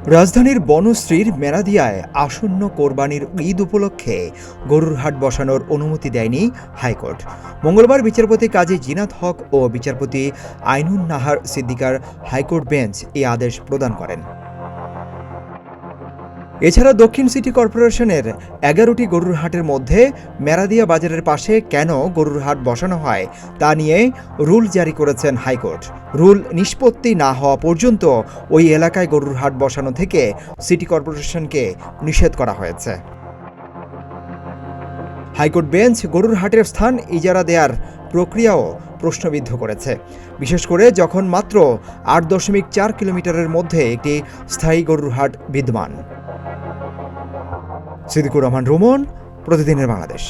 রাজধানীর বনশ্রীর মেরাদিয়ায় আসন্ন কোরবানির ঈদ উপলক্ষে গরুর হাট বসানোর অনুমতি দেয়নি হাইকোর্ট। মঙ্গলবার বিচারপতি কাজী জিনাত হক ও বিচারপতি আইনুন নাহার সিদ্দিকার হাইকোর্ট বেঞ্চ এই আদেশ প্রদান করেন। এছাড়া দক্ষিণ সিটি কর্পোরেশনের 11টি গরুর হাটের মধ্যে মেরাদিয়া বাজারের পাশে কেন গরুর হাট বসানো হয় তা নিয়ে রুল জারি করেছেন হাইকোর্ট। রুল নিষ্পত্তি না হওয়া পর্যন্ত ওই এলাকায় গরুর হাট বসানো থেকে সিটি কর্পোরেশনকে নিষেধ করা হয়েছে। হাইকোর্ট বেঞ্চ গরুর হাটের স্থান ইজারা দেওয়ার প্রক্রিয়াও প্রশ্নবিদ্ধ করেছে, বিশেষ করে যখন মাত্র 8.4 কিলোমিটারের মধ্যে একটি স্থায়ী গরুর হাট বিদ্যমান। সিদ্দিকুর রহমান রুমন, প্রতিদিনের বাংলাদেশ।